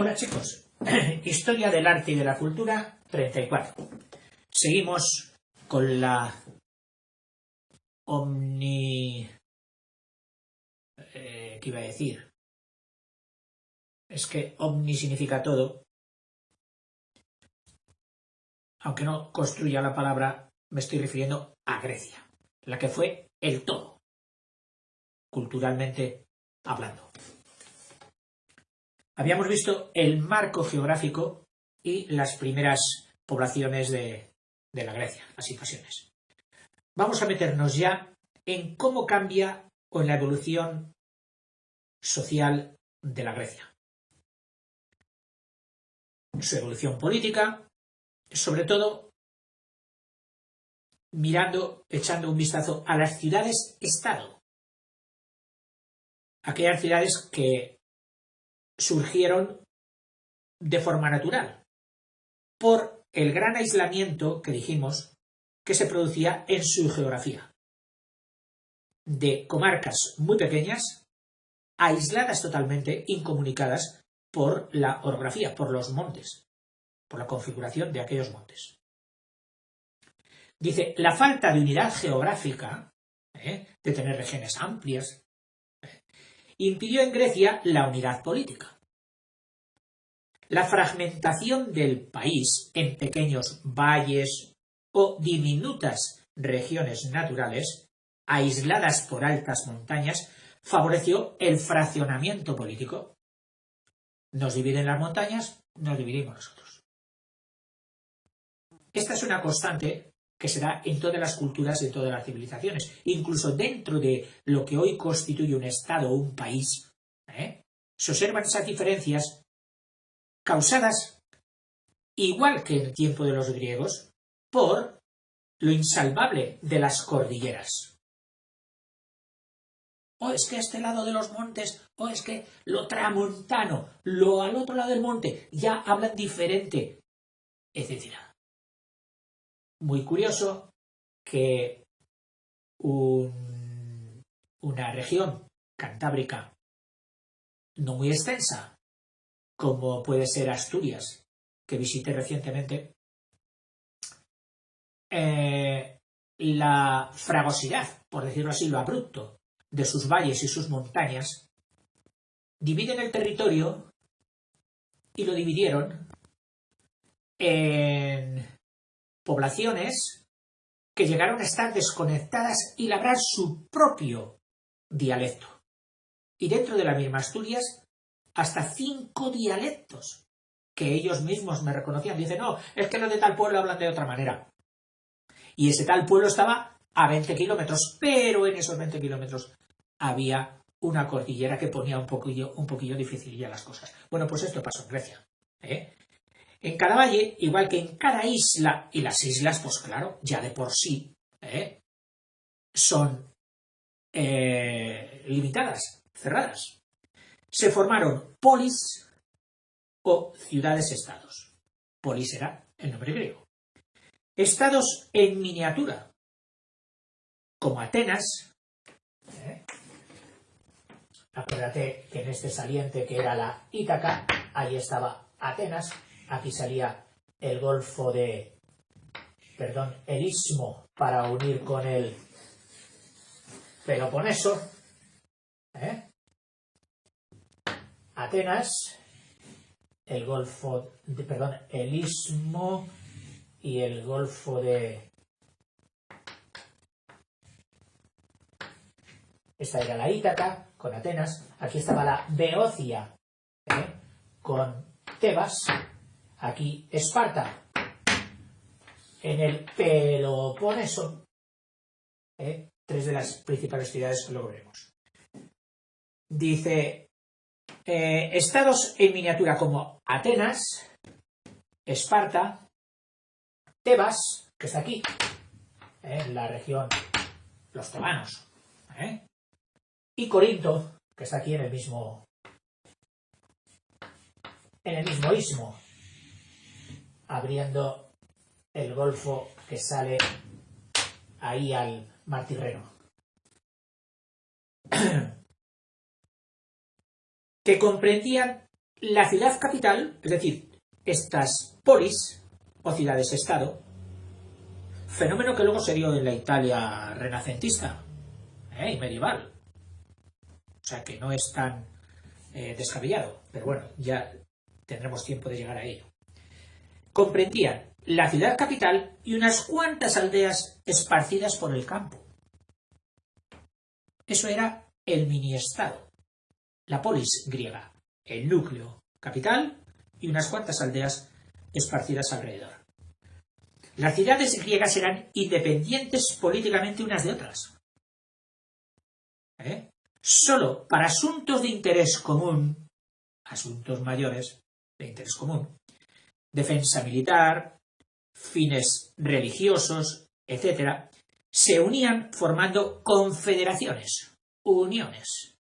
Hola chicos, Historia del arte y de la cultura 34. Seguimos con la ¿qué iba a decir? Es que omni significa todo. Aunque no construya la palabra, me estoy refiriendo a Grecia, la que fue el todo, culturalmente hablando. Habíamos visto el marco geográfico y las primeras poblaciones de la Grecia, las invasiones. Vamos a meternos ya en cómo cambia o en la evolución social de la Grecia. Su evolución política, sobre todo echando un vistazo a las ciudades-estado. Aquellas ciudades que surgieron de forma natural por el gran aislamiento que dijimos que se producía en su geografía, de comarcas muy pequeñas, aisladas totalmente, incomunicadas por la orografía, por los montes, por la configuración de aquellos montes. Dice, la falta de unidad geográfica, de tener regiones amplias, impidió en Grecia la unidad política. La fragmentación del país en pequeños valles o diminutas regiones naturales, aisladas por altas montañas, favoreció el fraccionamiento político. Nos dividen las montañas, nos dividimos nosotros. Esta es una constante que se da en todas las culturas y en todas las civilizaciones, incluso dentro de lo que hoy constituye un estado o un país, se observan esas diferencias causadas, igual que en el tiempo de los griegos, por lo insalvable de las cordilleras. O es que a este lado de los montes, o es que lo tramontano, lo al otro lado del monte, ya hablan diferente, etc. Muy curioso que una región cantábrica no muy extensa, como puede ser Asturias, que visité recientemente, la fragosidad, por decirlo así, lo abrupto de sus valles y sus montañas, dividen el territorio y lo dividieron en poblaciones que llegaron a estar desconectadas y labrar su propio dialecto. Y dentro de la misma Asturias, hasta 5 dialectos que ellos mismos me reconocían. Dicen, no, es que los de tal pueblo hablan de otra manera. Y ese tal pueblo estaba a 20 kilómetros, pero en esos 20 kilómetros había una cordillera que ponía un poquillo difícil ya las cosas. Bueno, pues esto pasó en Grecia. En cada valle, igual que en cada isla, y las islas, pues claro, ya de por sí, son limitadas, cerradas. Se formaron polis o ciudades-estados. Polis era el nombre griego. Estados en miniatura, como Atenas. Acuérdate que en este saliente que era la Ítaca, ahí estaba Atenas, aquí salía el golfo el istmo para unir con el Peloponeso. Atenas, el istmo y el golfo de... Esta era la Ítaca, con Atenas. Aquí estaba la Beocia, con Tebas. Aquí Esparta, en el Peloponeso. 3 de las principales ciudades que luego veremos. Dice, estados en miniatura como Atenas, Esparta, Tebas, que está aquí, en la región, los tebanos, y Corinto, que está aquí en el mismo istmo, abriendo el golfo que sale ahí al mar Tirreno. Que comprendían la ciudad capital, es decir, estas polis o ciudades-estado, fenómeno que luego se dio en la Italia renacentista y medieval. O sea que no es tan descabellado, pero bueno, ya tendremos tiempo de llegar a ello. Comprendían la ciudad capital y unas cuantas aldeas esparcidas por el campo. Eso era el mini-estado, la polis griega, el núcleo capital y unas cuantas aldeas esparcidas alrededor. Las ciudades griegas eran independientes políticamente unas de otras. Solo para asuntos de interés común, asuntos mayores de interés común, defensa militar, fines religiosos, etc., se unían formando confederaciones, uniones,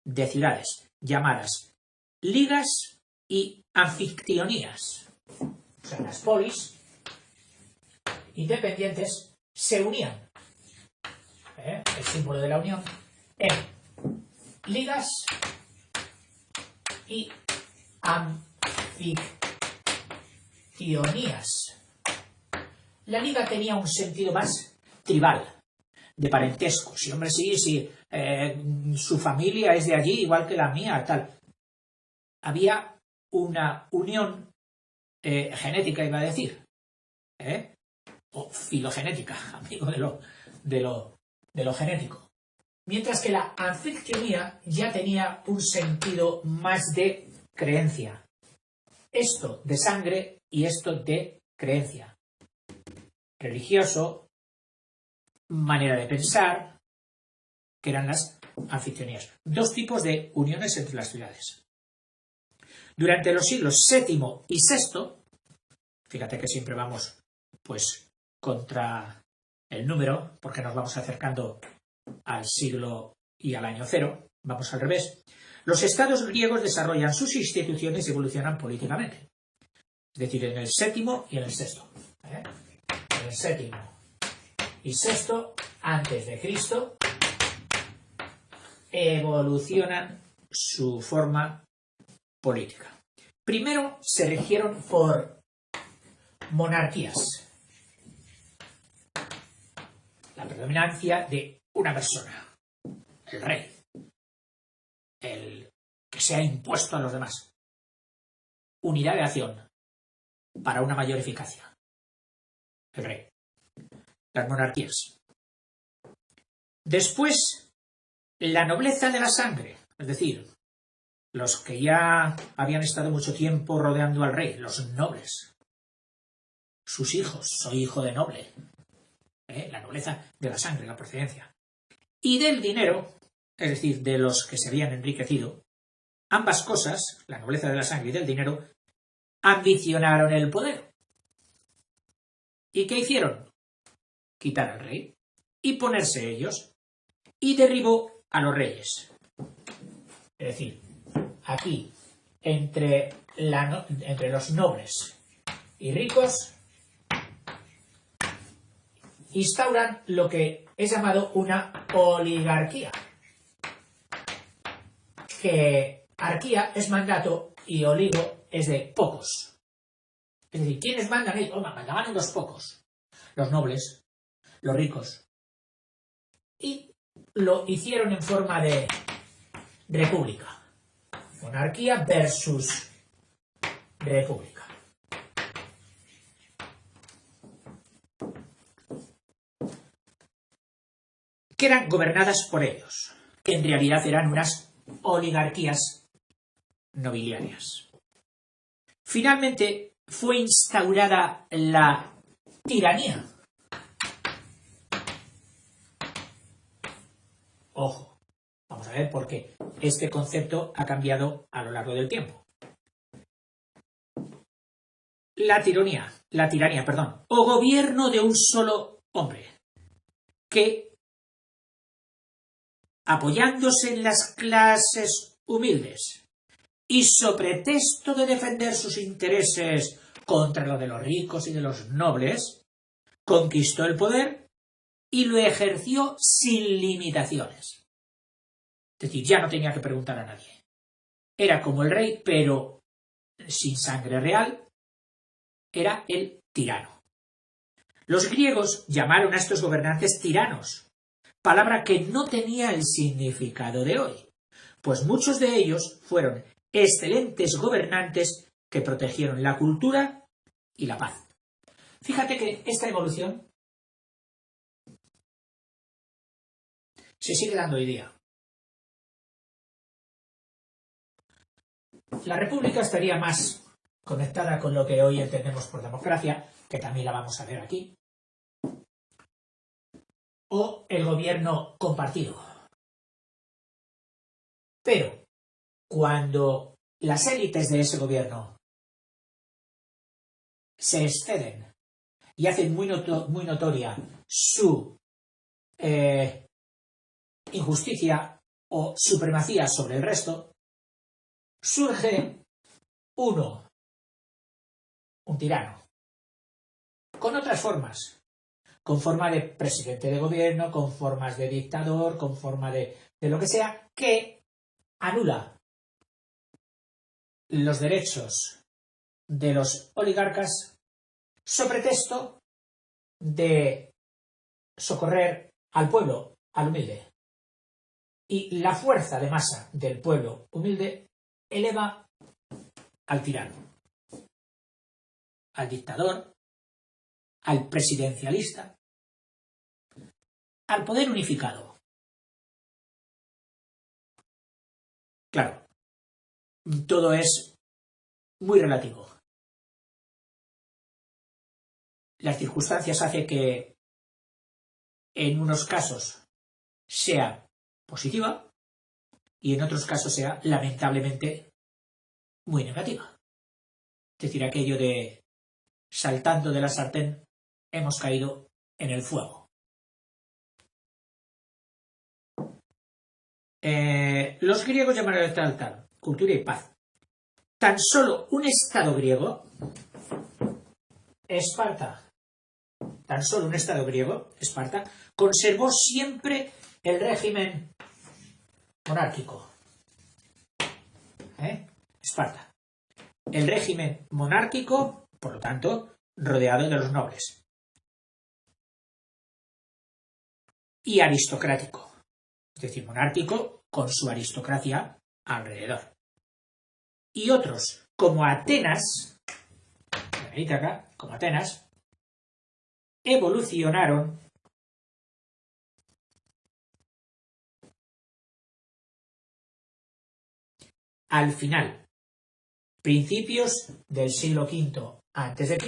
de ciudades llamadas ligas y anfictionías. O sea, las polis independientes se unían, el símbolo de la unión, en ligas y anfictionías. La liga tenía un sentido más tribal, de parentesco. Si, hombre, sí, su familia es de allí, igual que la mía, tal. Había una unión genética, iba a decir, o filogenética, amigo de lo genético. Mientras que la anfictionía ya tenía un sentido más de creencia. Esto de sangre y esto de creencia. Religioso, manera de pensar, que eran las anfictionías. Dos tipos de uniones entre las ciudades. Durante los siglos VII y VI, fíjate que siempre vamos pues contra el número, porque nos vamos acercando al siglo y al año cero, vamos al revés, los estados griegos desarrollan sus instituciones y evolucionan políticamente. Es decir, en el VII y en el VI. En el VII y VI, antes de Cristo, evolucionan su forma política. Primero se regieron por monarquías. La predominancia de una persona, el rey, el que se ha impuesto a los demás. Unidad de acción para una mayor eficacia. El rey. Las monarquías. Después, la nobleza de la sangre, es decir, los que ya habían estado mucho tiempo rodeando al rey, los nobles. Sus hijos, soy hijo de noble. La nobleza de la sangre, la procedencia. Y del dinero, es decir, de los que se habían enriquecido, ambas cosas, la nobleza de la sangre y del dinero, ambicionaron el poder. ¿Y qué hicieron? Quitar al rey y ponerse ellos, y derribó a los reyes. Es decir, aquí, entre los nobles y ricos, instauran lo que es llamado una oligarquía. Que arquía es mandato y oligo es de pocos. Es decir, ¿quiénes mandan ellos? Mandaban unos pocos. Los nobles, los ricos. Y lo hicieron en forma de república. Monarquía versus república. Que eran gobernadas por ellos, que en realidad eran unas oligarquías nobiliarias. Finalmente fue instaurada la tiranía. Ojo, vamos a ver por qué este concepto ha cambiado a lo largo del tiempo. La tiranía, o gobierno de un solo hombre, que apoyándose en las clases humildes y sobre pretexto de defender sus intereses contra lo de los ricos y de los nobles, conquistó el poder y lo ejerció sin limitaciones. Es decir, ya no tenía que preguntar a nadie. era como el rey, pero sin sangre real, era el tirano. Los griegos llamaron a estos gobernantes tiranos, palabra que no tenía el significado de hoy, pues muchos de ellos fueron excelentes gobernantes que protegieron la cultura y la paz. Fíjate que esta evolución se sigue dando hoy día. La República estaría más conectada con lo que hoy entendemos por democracia, que también la vamos a ver aquí, o el gobierno compartido. Pero cuando las élites de ese gobierno se exceden y hacen muy notoria su injusticia o supremacía sobre el resto, surge un tirano, con otras formas, con forma de presidente de gobierno, con formas de dictador, con forma de lo que sea, que anula los derechos de los oligarcas sobre pretexto de socorrer al pueblo, al humilde. Y la fuerza de masa del pueblo humilde eleva al tirano, al dictador, al presidencialista, al poder unificado. Claro, todo es muy relativo. Las circunstancias hacen que en unos casos sea positiva y en otros casos sea lamentablemente muy negativa. Es decir, aquello de saltando de la sartén hemos caído en el fuego. Los griegos llamaron al tal cultura y paz. Tan solo un estado griego, Esparta, conservó siempre el régimen monárquico. Esparta. El régimen monárquico, por lo tanto, rodeado de los nobles. Y aristocrático. Es decir, monárquico con su aristocracia alrededor. Y otros, como Atenas, evolucionaron al final, principios del siglo V a.C.,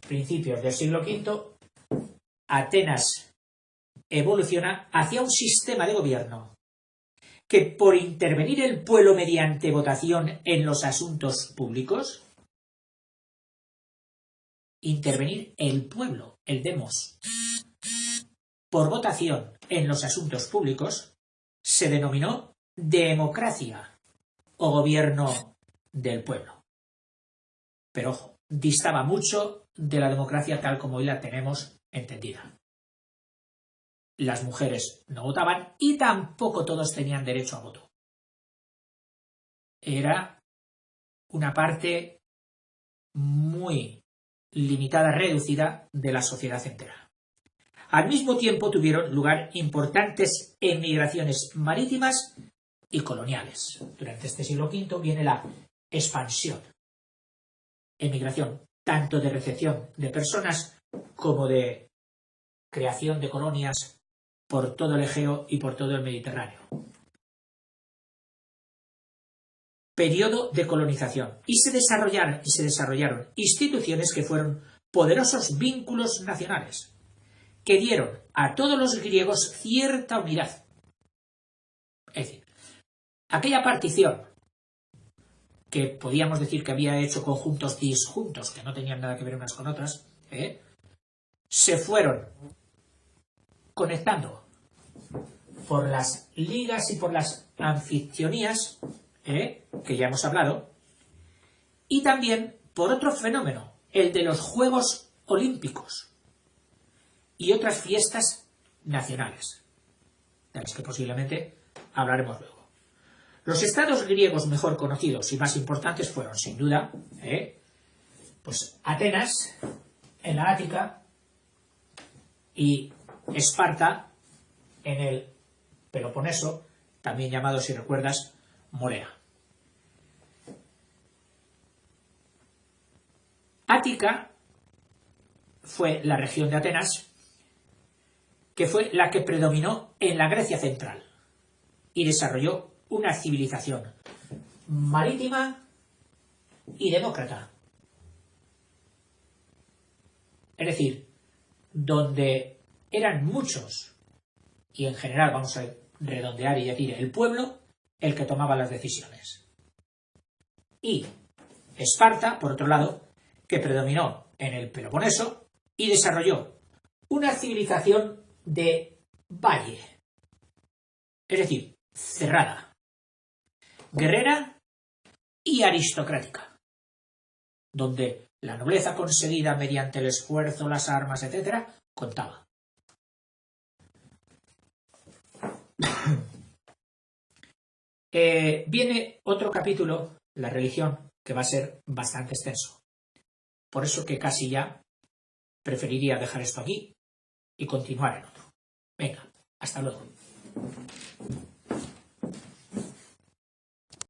principios del siglo V, Atenas evoluciona hacia un sistema de gobierno que, por intervenir el pueblo mediante votación en los asuntos públicos, intervenir el pueblo, el demos, por votación en los asuntos públicos, se denominó democracia o gobierno del pueblo. Pero ojo, distaba mucho de la democracia tal como hoy la tenemos entendida. Las mujeres no votaban y tampoco todos tenían derecho a voto. Era una parte muy limitada, reducida de la sociedad entera. Al mismo tiempo tuvieron lugar importantes emigraciones marítimas y coloniales. Durante este siglo V viene la expansión, emigración, tanto de recepción de personas como de creación de colonias por todo el Egeo y por todo el Mediterráneo. Periodo de colonización. Y se desarrollaron instituciones que fueron poderosos vínculos nacionales, que dieron a todos los griegos cierta unidad. Es decir, aquella partición que podíamos decir que había hecho conjuntos disjuntos, que no tenían nada que ver unas con otras, se fueron conectando por las ligas y por las anfictionías, que ya hemos hablado, y también por otro fenómeno, el de los Juegos Olímpicos y otras fiestas nacionales, de las que posiblemente hablaremos luego. Los estados griegos mejor conocidos y más importantes fueron, sin duda, pues Atenas, en la Ática, y Esparta, en el Peloponeso, también llamado, si recuerdas, Morea. Ática fue la región de Atenas que fue la que predominó en la Grecia central y desarrolló una civilización marítima y demócrata. Es decir, donde eran muchos, y en general vamos a redondear y decir el pueblo, el que tomaba las decisiones. Y Esparta, por otro lado, que predominó en el Peloponeso y desarrolló una civilización de valle, es decir, cerrada, guerrera y aristocrática, donde la nobleza conseguida mediante el esfuerzo, las armas, etc., contaba. Viene otro capítulo, la religión, que va a ser bastante extenso. Por eso que casi ya preferiría dejar esto aquí y continuar en otro. Venga, hasta luego.